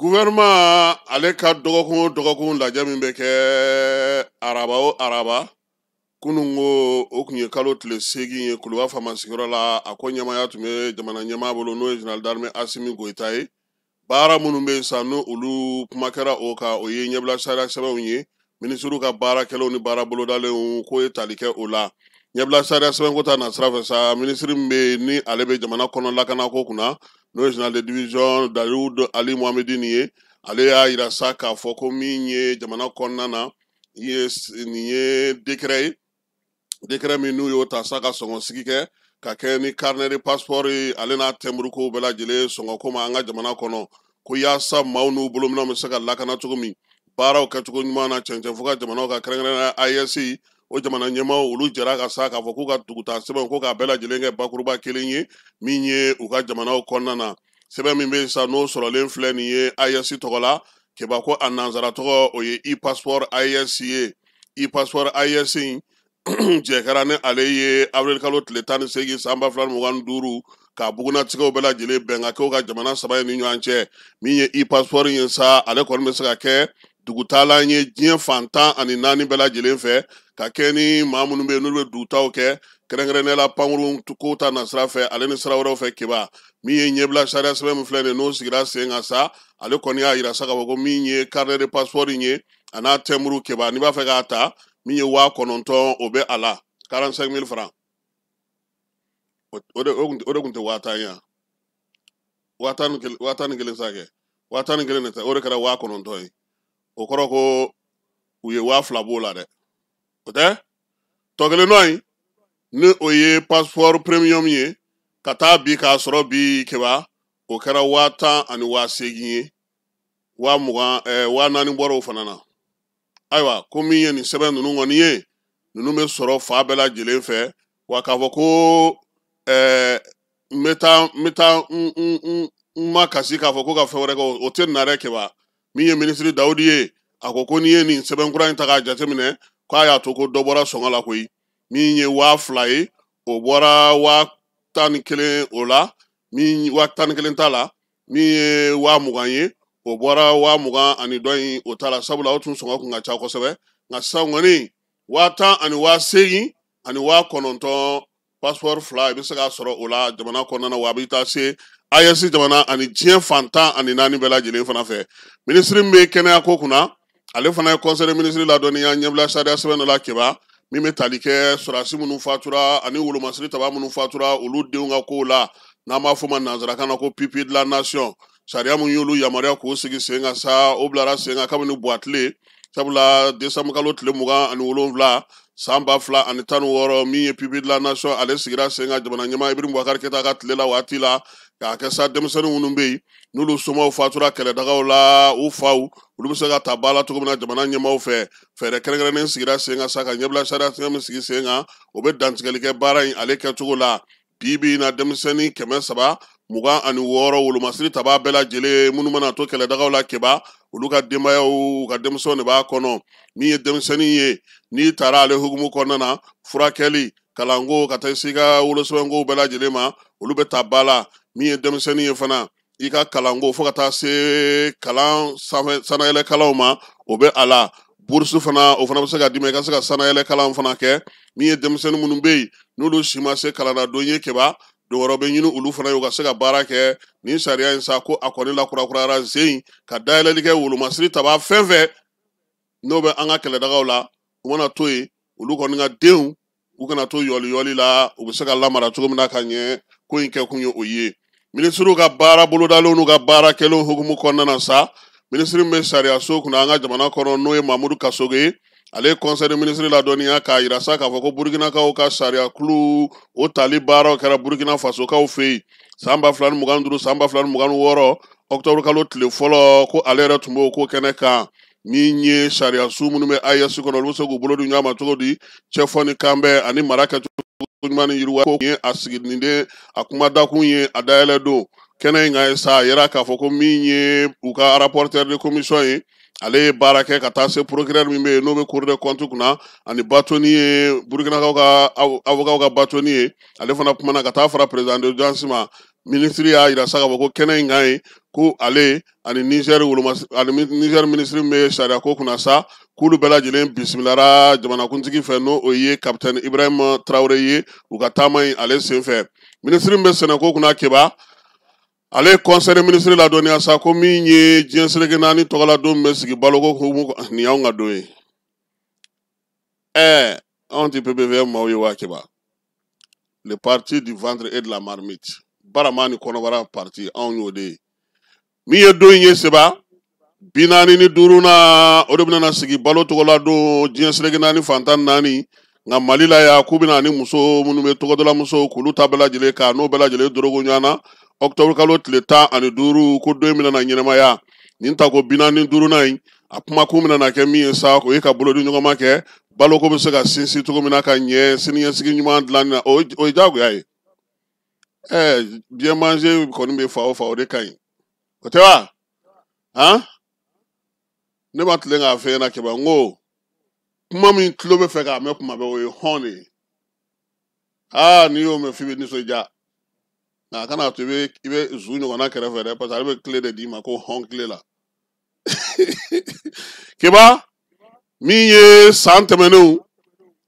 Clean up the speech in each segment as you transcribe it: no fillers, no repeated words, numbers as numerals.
Gouvernement ale ka dɔgɔkun lajɛ min bɛ kɛ araba o araba kunungo o kun ye kalo tile 8 ye Kuluba Fama sigiyɔrɔ la a ko ɲɛmaya tun bɛ jamana ɲɛmaa bolo n'o ye Général d'armée Asimi Goïta ye baara minnu bɛ san no olu kuma kɛra o kan o ye ɲɛbila sariya sɛbɛnw ye ministre ka baarakɛlaw ni baara bolodalenw ko ye tali kɛ o la ɲɛbila sariya sɛbɛn ko ta na sira fɛ sa ministre min bɛ ni ale bɛ jamana kɔnɔ lakana ko kunna n'o ye général de division Daoud Ali Mohamedi nin ye ale y'a yira sa k'a fɔ ko min ye jamana kɔnɔna na nin ye décret min n'u y'o ta sa ka sɔngɔnsigi kɛ ka kɛ ni carnet de passeport ye ale n'a tɛmburukow bɛɛ lajɛlen sɔngɔko ma an ka jamana kɔnɔ ko yaasa maaw n'u bolominɛw bɛ se ka lakana cogo min baaraw kɛcogo ɲuman na cɛncɛn fo ka jamanaw ka kɛrɛnkɛrɛnnenya AES o jamana ɲɛmaaw olu jɛra ka sa k'a fɔ k'u ka dugutaa sɛbɛn ko k'a bɛɛ lajɛlen kɛ bakuruba kelen ye min ye u ka jamanaw kɔnɔna na sɛbɛn min bɛ sa n'o sɔrɔlen filɛ nin ye AES tɔgɔ la keba ko a nanzara tɔgɔ o ye e-passeport AES ye e-passeport AES jɛ kɛra ni ale ye avril kalo tile 18 san 2025 k'a bugunatigɛw bɛɛ lajɛlen bɛn ka kɛw ka jamana saba ye ni ɲɔgɔn cɛ min ye e-passeport ye sa ale kɔni bɛ se ka kɛ dugutaalan ye diɲɛ fantan ani naani bɛɛ lajɛlen fɛ ka kɛ ni maa minnu bɛ yen n'olu bɛ dugutaw kɛ kɛrɛnkɛrɛnnenya la pankuru ko ta na sira fɛ ale ni sira wɛrɛw fɛ keba min ye ɲɛbila sariya sɛbɛn min filɛ nin ye n'o sigira sen kan sa ale kɔni y'a yira sa k'a fɔ ko min ye carnet de passeport ye a n'a tɛmuru keba n'i b'a fɛ k'a ta min ye 9,000 o bɛ a la 45,000 francs o de kun tɛ 10,000 ye 10,000 sa kɛ 10,000 de tɛ o de kɛra 9,000 ye o kɔrɔ ko u ye 2,000 b'o la dɛ o tɛ tɔ kelen nɔ in ni o ye passeport premium ye ka taa bi k'a sɔrɔ bi kɛba o kɛra 10,000 ani 8,000 ye 20,000 bɔra o fana na ayiwa ko min ye nin sɛbɛn ninnu kɔni ye ninnu bɛ sɔrɔ fa bɛɛ lajɛlen fɛ wa k'a fɔ ko n bɛ taa n ma kasi k'a fɔ ko ka fɛn wɛrɛ kɛ o tɛ na dɛ kɛba min ye ministre Dawudi ye a ko n'i ye nin sɛbɛn kura in ta k'a jateminɛ k'a y'a to ko dɔ bɔra sɔngɔ la koyi min ye 2,000 ye o bɔra 11,000 o la min 11,000 t'a la min ye 20,000 ye o bɔra 20,000 ani dɔ in o t'a la sabula o tun sɔngɔ kun ka ca kosɛbɛ nka sisan kɔni 10,000 ani 8,000 ani 9,000 passeport 2 i bɛ se k'a sɔrɔ o la jamana kɔnɔna na wa a bɛ taa se AES jamana ani diɲɛ fantan ani naani bɛɛ lajɛlen fana fɛ minisiri min bɛ kɛnɛya ko kunna ale fana ye conseil de ministre ladɔnniya ɲɛbila sariya sɛbɛn dɔ la keba min bɛ tali kɛ sɔrɔdasi minnu fatura ani wolomasiri taba minnu fatura olu denw ka kow la n'an b'a fɔ o ma nanzarakan na ko pupille de la nation sariya mun y'olu yamaruya k'o sigi sen kan sa o bilara sen kan kabini buwatile sabula décembre kalo tile 27 san 2016 min ye pupille de la nation ale sigira sen kan jamana ɲɛmaa Ibrahim Boubacar Keita ka tile la waati la k'a kɛ sa denmisɛnnin minnu bɛ yen n'olu somɔgɔw fatura kɛlɛdagaw la u faw olu bɛ se ka ta ba la cogo min na jamana ɲɛmaaw fɛ fɛɛrɛ kɛrɛnkɛrɛnnen sigira sen kan sa ka ɲɛbila sariya sɛbɛn min sigi sen kan o bɛ dantigɛli kɛ baara in ale kɛcogo la bi na denmisɛnnin 326 wolomasiri taba bɛɛ lajɛlen minnu mana to kɛlɛdagaw la keba olu ka denbayaw ka denmisɛnw de b'a kɔnɔ min ye denmisɛnnin ye n'i taara ale hukumu kɔnɔna na furakɛli kalanko ka taa se i ka wolosɛbɛnko bɛɛ lajɛlen ma olu bɛ ta ba la min ye denmisɛnnin ye fana i ka kalanko fo ka taa se kalan sanayɛlɛ kalanw ma o bɛ a la bourse fana o fana bɛ se ka d'i ma i ka se ka sanayɛlɛ kalan fana kɛ min ye denmisɛnnin minnu bɛ yen n'olu si ma se kalanna don ye keba don wɛrɛ bɛ ɲini olu fana ye u ka se ka baara kɛ nin sariya in sa ko a kɔni lakurakurayara sen ka dayɛlɛli kɛ wolomasiri taba fɛn fɛn n'o bɛ an ka kɛlɛdagaw la u mana to yen olu kɔni ka denw u kana to yɔli la u bɛ se ka lamara cogo min na ka ɲɛ ko in kɛ kun ye o ye minisiriw ka baara bolodalenw n'u ka baara kɛlenw hukumu kɔnɔna na sa minisiri min bɛ sariya so kunna an ka jamana kɔnɔ n'o ye Mamudu Kasoge ye ale ye conseil de ministre ladɔnniya k'a yira sa k'a fɔ ko burukinakaw ka sariya kulu o tali baaraw kɛra burukina fasokaw fɛ yen san 2025 san 2026 octobre kalo tile fɔlɔ ko ale yɛrɛ tun b'o ko kɛnɛ kan min ye sariya su minnu bɛ AES kɔnɔ olu bɛ se k'u bolo di ɲɔgɔn ma cogo di cɛfɔ ni kanbɛn ani mara kɛcogo ɲuman ni yiriwa ko ye a siginin de a kuma dakun ye a dayɛlɛ don kɛnɛ in kan sa a yɛrɛ k'a fɔ ko min ye u ka rapporteur de commission ye ale ye baara kɛ ka taa se procureur min bɛ yen n'o bɛ cour des comptes kunna ani batoni ye burukinakaw ka avocat ka batoni ye ale fana kumana ka taa fara président d'audience ma ministre y'a yira sa k'a fɔ ko kɛnɛ in kan ye ko ale ani Niger ministre me sariya ko kunna sa k'olu bɛɛ lajɛlen bisimilara jamanakuntigi fɛ n'o o ye capitaine Ibrahim Traoré ye u ka taama in ale senfɛ ministre bɛ sɛnɛko kunna Keba ale conseil ministre la dɔnniya sa ko min ye diɲɛ seleke naani tɔgɔla don bɛ sigi baloko hukumu ni y'anw ka don ye anw tɛ PPVM maaw ye wa Keba le parti du ventre et de la marmite barama ni kɔnɔbara parti anw y'o de ye min ye don ye Seba 45 na o de bɛna sigi balo tɔgɔla don diɲɛ seleke naani fantan naani nka Mali la ya k'u bɛna ni muso minnu bɛ tɔgɔdala muso k'olu ta bɛɛ lajɛlen ka n'o bɛɛ lajɛlen dorogo ɲɔgɔn na octobre kalo tile 15 ko don min na ɲɛnamaya nin ta ko 45 na in a kuma kun bɛna kɛ min ye sa o ye ka bolodi ɲɔgɔnma kɛ baloko bɛ se ka sinsin cogo min na ka ɲɛ siniɲɛsigi ɲuman dilanni na o ye diyagoya ye bien manger kɔni bɛ fa o de ka ɲi o tɛ wa ne ma tilen k'a fɛ ɲɛna Keba n ko kuma min tulo bɛ fɛ k'a mɛn kuma bɛɛ o ye hɔn de ye n'i y'o mɛn f'i bɛ nisɔndiya nka kana to i bɛ zu ɲɔgɔnna kɛrɛfɛ dɛ parce que ale bɛ tile de d'i ma ko hɔn tile la Keba min ye san tɛmɛnenw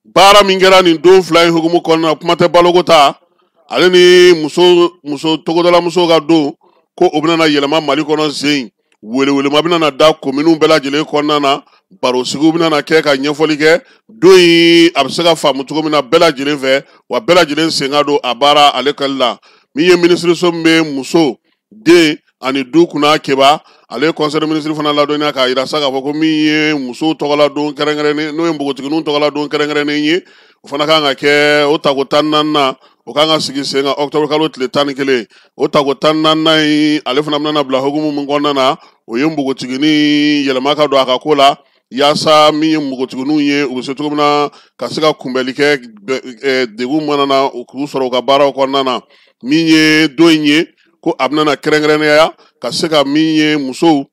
baara min kɛra nin don 2 in hukumu kɔnɔna na kuma tɛ baloko ta ale ni muso togodala musow ka don ko o bɛna yɛlɛma Mali kɔnɔ sen welewelema bɛna da kominiw bɛɛ lajɛlen kɔnɔna na baro sigiw bɛna kɛ ka ɲɛfɔli kɛ don in a bɛ se ka faamu cogo min na bɛɛ lajɛlen fɛ wa bɛɛ lajɛlen sen ka don a baara ale kɛli la min ye minisiriso min bɛ muso den ani du kunna Keba ale conseil ministre fana ladɔnniya k'a yira sa k'a fɔ ko min ye muso tɔgɔla don kɛrɛnkɛrɛnnen n'o ye npogotigininw tɔgɔla don kɛrɛnkɛrɛnnen ye o fana kan ka kɛ o tako 14 na o kan ka sigi sen kan octobre kalo tile 11 o tako 14 in ale fana bɛna bila hukumu min kɔnɔna na o ye npogotiginin yɛlɛma ka don a ka ko la yaasa min ye npogotigininw ye u bɛ se cogo min na ka se ka kunbɛli kɛ degun mana na k'u sɔrɔ u ka baaraw kɔnɔna na min ye don in ye ko a bɛna kɛrɛnkɛrɛnnenya ka se ka min ye musow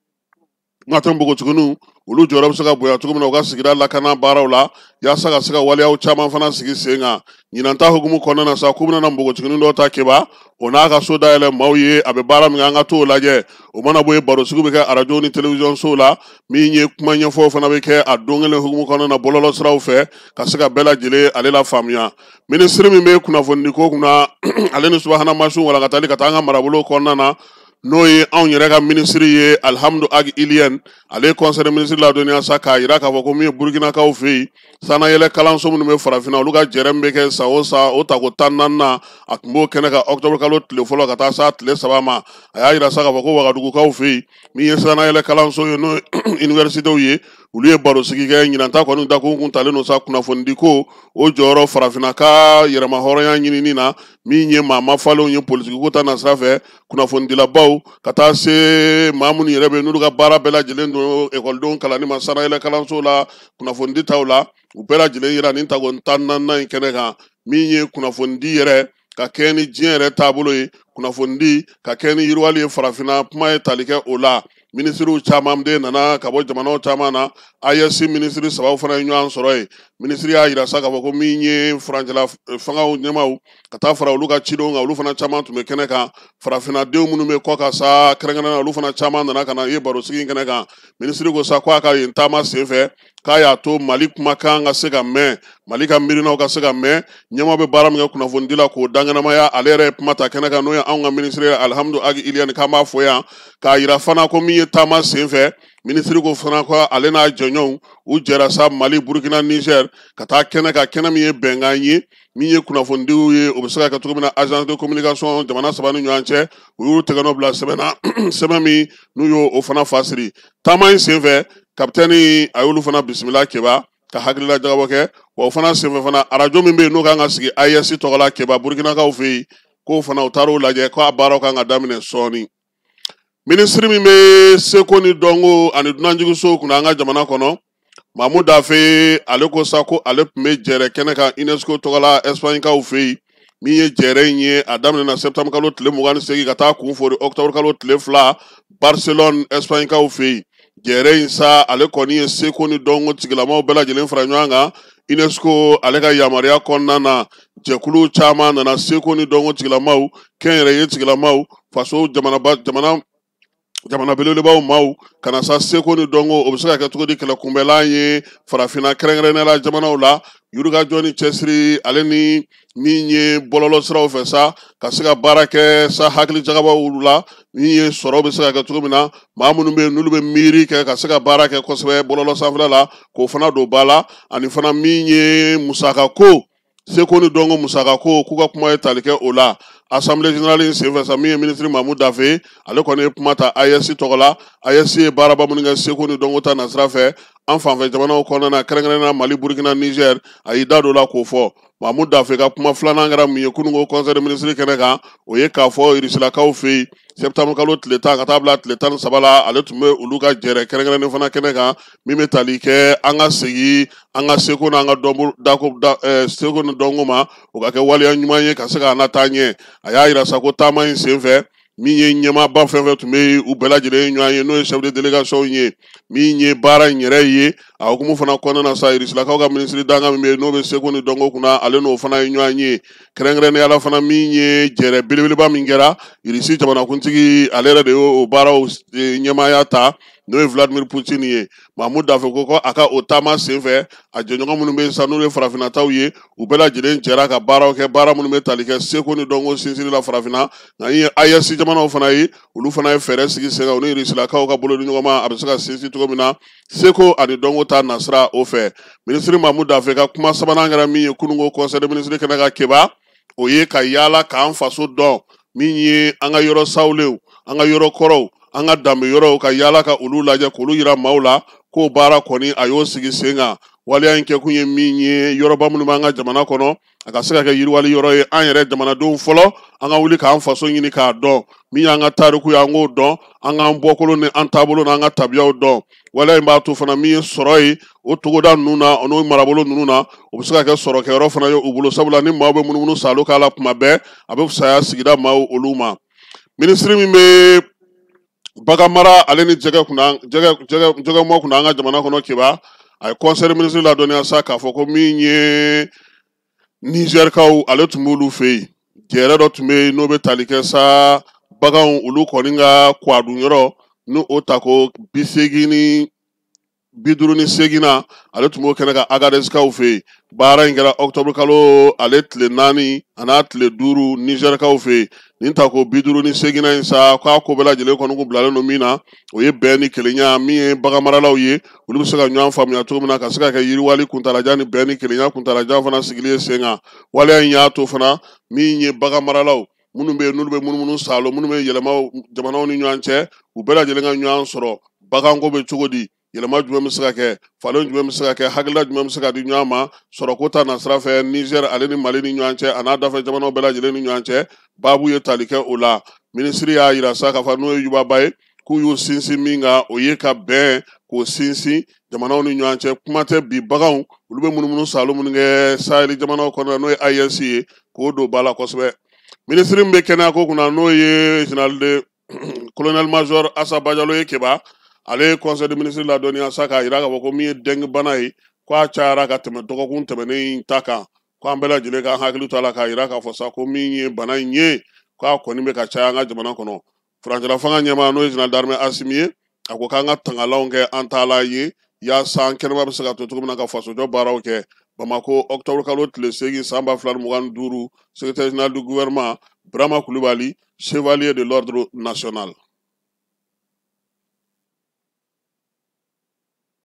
n ka tɛ npogotigininw olu jɔyɔrɔ bɛ se ka bonya cogo min na u ka sigida lakana baaraw la yaasa ka se ka waleyaw caman fana sigi sen kan ɲinan ta hukumu kɔnɔna na sa k'u bɛna npogotiginin dɔw ta Keba o n'a ka so dayɛlɛ maaw ye a bɛ baara min kɛ an ka t'o lajɛ o mana bɔ yen baro sigi bɛ kɛ arajo ni télévision so la min ye kuma ɲɛfɔw fana bɛ kɛ a don kelen hukumu kɔnɔna na bɔlɔlɔ siraw fɛ ka se ka bɛɛ lajɛlen ale la faamuya minisiri min bɛ kunnafoni ko kunna ale ni subahana mansinw walankatali ka taa an ka marabolo kɔnɔna na n'o ye anw yɛrɛ ka minisiri ye Alhamdu Agi Iliyɛn ale conseil ministre ladɔnniya sa k'a yira k'a fɔ ko min ye Burukinakaw fɛ yen sanayɛlɛ kalanso minnu bɛ farafinna olu ka jɛrɛ min bɛ kɛ san o san o tako 14 na a tun b'o kɛnɛ kan octobre kalo tile fɔlɔ ka taa sa tile 3 ma a y'a yira sa k'a fɔ ko Wagadugukaw fɛ yen min ye sanayɛlɛ kalanso ye n'o ye universitéw ye olu ye baro sigi kɛ ɲinan ta kɔni dakun kun talen don sa kunnafoni di ko o jɔyɔrɔ farafinna ka yɛrɛma hɔrɔnya ɲinini na min ye maa mafalenw ye politiki ko ta na sira fɛ kunnafonidilabaw ka taa se maa minnu yɛrɛ bɛ n'olu ka baara bɛɛ lajɛlen don ekɔlidenw kalanni ma sanayɛlɛ kalanso la kunnafonidi taw la u bɛɛ lajɛlen yira nin tako 14 in kɛnɛ kan min ye kunnafonidi yɛrɛ ka kɛ ni diɲɛ yɛrɛ taabolo ye kunnafonidi ka kɛ ni yiriwali ye farafinna kuma ye tali kɛ o la minisiriw caman de nana ka bɔ jamanaw caman na AES minisiri 3 fana ye ɲɔgɔn sɔrɔ yen minisiri y'a yira sa k'a fɔ ko min ye furancɛla fangaw ɲɛmaw ka taa fara olu ka cidenw kan olu fana caman tun bɛ kɛnɛ kan farafinnadenw minnu bɛ kɔ ka sa kɛrɛnkɛrɛnnenya olu fana caman nana ka na ye baro sigi kɛnɛ kan minisiri ko sa ko a ka yen taama sen fɛ k'a y'a to Mali kumakan ka se ka mɛn Mali ka miirinaw ka se ka mɛn ɲɛma bɛ baara min kɛ kunnafonidi la k'o danganamaya ale yɛrɛ ye kuma ta kɛnɛ kan n'o ye anw ka minisiri ye Alhamdu Agi Iliyɛn k'an b'a fɔ yan k'a yira fana ko min ye taama sen fɛ minisiri ko fana ko ale n'a jɛɲɔgɔnw u jɛra sa Mali Burkina Niger ka taa kɛnɛ kan kɛnɛ min ye bɛnkan ye min ye kunnafonidiw ye o bɛ se ka kɛ cogo min na agence de communication jamana 3 ni ɲɔgɔn cɛ u y'u tɛgɛ nɔ bila sɛbɛn na sɛbɛn min n'u y'o o fana fasiri taama in sen fɛ kapitɛni a y'olu fana bisimila Keba ka hakilila jagabɔ kɛ wa o fana senfɛ fana arajo min bɛ yen n'o kan ka sigi AES tɔgɔla Keba Burukinakaw fɛ yen k'o fana u taar'o lajɛ k'a baaraw kan ka daminɛ sɔɔni minisiri min bɛ seko ni dɔnko ani dunanjigisow kunna an ka jamana kɔnɔ Mamu Dafe ale ko sa ko ale tun bɛ jɛrɛ kɛnɛ kan UNESCO tɔgɔla Espagnekaw fɛ yen min ye jɛrɛ in ye a daminɛna septembre kalo tile 28 ka taa kun fori octobre kalo tile 2 Barcelone Espagnekaw fɛ yen jɛrɛ in sa ale kɔni ye seko ni dɔnko tigilamaw bɛɛ lajɛlen fara ɲɔgɔn kan UNESCO ale ka yamaruya kɔnɔna na jɛkulu caman nana seko ni dɔnko tigilamaw kɛnyɛrɛye tigilamaw faso jamana jamana belebelebaw maaw kana sa seko ni dɔnko o bɛ se ka kɛ cogo di kɛlɛ kunbɛlan ye farafina kɛrɛnkɛrɛnnenya jamanaw la Yirimajɔ ni cɛsiri ale ni min ye bɔlɔlɔ siraw fɛ sa ka se ka baara kɛ sa hakili jagabaw la min ye sɔrɔ bɛ se ka kɛ cogo min na maa minnu bɛ yen n'olu bɛ miiri kɛ ka se ka baara kɛ kosɛbɛ bɔlɔlɔ sanfɛla la k'o fana don ba la ani fana min ye musakako seko ni dɔnko musakako k'u ka kuma ye tali kɛ o la Assemblée générale in senfɛ sa min ye ministre Mamu Dafe ale kɔni ye kuma ta AES tɔgɔ la AES ye baaraba minnu kɛ seko ni dɔnko ta nasira fɛ an fanfɛ jamanaw kɔnɔna na kɛrɛnkɛrɛnnenya Mali Burkina Niger a y'i da don la k'o fɔ Mamu Dafe ka kuma filanan kɛra mun ye kununko conseil des ministres kɛnɛ kan o ye k'a fɔ Irisilakaw fɛ yen septembre kalo tile 10 ka taa bila tile 13 la ale tun bɛ olu ka jɛrɛ kɛrɛnkɛrɛnnen fana kɛnɛ kan min bɛ tali kɛ an ka segin an ka seko n'an ka seko ni dɔnko ma o ka kɛ waleya ɲuman ye ka se k'an lataa ɲɛ a y'a yira sa ko taama in senfɛ min ye ɲɛmaaba fɛn fɛn tun bɛ u bɛɛ lajɛlen ye ɲɔgɔn ye n'o ye chef de délégation ye min ye baara in yɛrɛ ye a hukumu fana kɔnɔna na sa Irisilakaw ka ministre danga min bɛ yen n'o bɛ seko ni dɔnko kunna ale n'o fana ye ɲɔgɔn ye kɛrɛnkɛrɛnnenya la fana min ye jɛrɛ belebeleba min kɛra Irisi jamanakuntigi ale yɛrɛ de y'o baaraw ɲɛmaaya ta n'o ye Vladimir Poutine ye Mamu Dafe ko a ka o taama senfɛ a jɛɲɔgɔn minnu bɛ yen sa n'o ye farafinataw ye u bɛɛ lajɛlen jɛra ka baaraw kɛ baara minnu bɛ tali kɛ seko ni dɔnko sinsinni la farafina nka ye AES jamanaw fana ye olu fana ye fɛɛrɛ sigi sen kan u ni Irisilakaw ka bolo di ɲɔgɔn ma a bɛ se ka sinsin cogo min na seko ani dɔnko ta nasira o fɛ ministre Mamu Dafe ka kuma sabanan kɛra min ye kununko conseil des ministres kɛnɛ ka keba o ye ka yaala k'an faso dɔn min ye an ka yɔrɔ sawulenw an ka yɔrɔ kɔrɔw an ka danbe yɔrɔw ka yaala ka olu lajɛ k'olu yira maaw la k'o baara kɔni a y'o sigi sen kan waleya in kɛkun ye min ye yɔrɔba minnu b'an ka jamana kɔnɔ a ka se ka kɛ yiriwali yɔrɔ ye an yɛrɛ jamanadenw fɔlɔ an ka wuli k'an faso ɲini k'a dɔn min y'an ka tariku ye an k'o dɔn an k'an bɔkolo ni an taabolo n'an ka tabiyaw dɔn waleya in b'a to fana min ye sɔrɔ ye o togoda ninnu na o n'o marabolo ninnu na o bɛ se ka kɛ sɔrɔkɛyɔrɔ fana ye u bolo sabula ni maaw bɛ munumunu salo k'a la tuma bɛɛ a bɛ fisaya sigida maaw olu ma ministre min bɛ bagan mara ale ni jɛgɛ mɔ kunna an ka jamana kɔnɔ kiba a ye conseil des ministres ladɔnniya sa k'a fɔ ko min ye Nizɛrikaw ale tun b'olu fɛ yen jɛrɛ dɔ tun bɛ yen n'o bɛ tali kɛ sa baganw olu kɔni ka kwadun yɔrɔ ni o ta ko 58 na ale tun b'o kɛnɛ ka Agadezikaw fɛ yen baara in kɛra octobre kalo ale tile 4 a n'a tile 5 Nizɛrikaw fɛ yen nin ta ko 58 in sa k'a ko bɛɛ lajɛlen kɔni kun bilalen don min na o ye bɛn ni kelenya min ye bagan maralaw ye olu bɛ se ka ɲɔgɔn faamuya cogo min na ka se ka kɛ yiriwali kuntalajan ni bɛn ni kelenya kuntalajan fana sigilen sen kan waleya in y'a to fana min ye bagan maralaw minnu bɛ yen n'olu bɛ munumunu salo minnu bɛ yɛlɛma jamanaw ni ɲɔgɔn cɛ u bɛɛ lajɛlen ka ɲɔgɔn sɔrɔ baganko bɛ cogo di yɛlɛma jumɛn bɛ se ka kɛ falen jumɛn bɛ se ka kɛ hakilila jumɛn bɛ se ka di ɲɔgɔn ma sɔrɔko ta nasira fɛ Niger ale ni Mali ni ɲɔgɔn cɛ a n'a dafɛ jamanaw bɛɛ lajɛlen ni ɲɔgɔn cɛ baabu ye tali kɛ o la minisiri y'a yira sa k'a fɔ n'o ye yubaba ye k'u y'u sinsin min kan o ye ka bɛn k'o sinsin jamanaw ni ɲɔgɔn cɛ kuma tɛ bi baganw olu bɛ munumunu salo minnu kɛ saheli jamanaw kɔnɔ n'o ye AES ye k'o don ba la kosɛbɛ minisiri min bɛ kɛnɛyako kunna n'o ye général de colonel major Assa Bajalo ye keba ale ye conseil des ministres ladɔnniya sa k'a jira k'a fɔ ko min ye dengue bana ye k'a cayara ka tɛmɛ dɔgɔkun tɛmɛnen in ta kan k'an bɛɛ lajɛlen k'an hakili to a la k'a jira k'a fɔ sa ko min ye bana in ye k'a kɔni bɛ ka caya an ka jamana kɔnɔ furancɛla fanga ɲɛmaa n'o ye général d'armée Asimi ye a ko k'an ka tangalanw kɛ an taala ye yaasa an kɛnɛma bɛ se ka to cogo min na ka fasojɔ baaraw kɛ Bamako octobre kalo tile 8 san 2025 secrétaire général du gouvernement Brahma Coulibaly chevalier de l'ordre national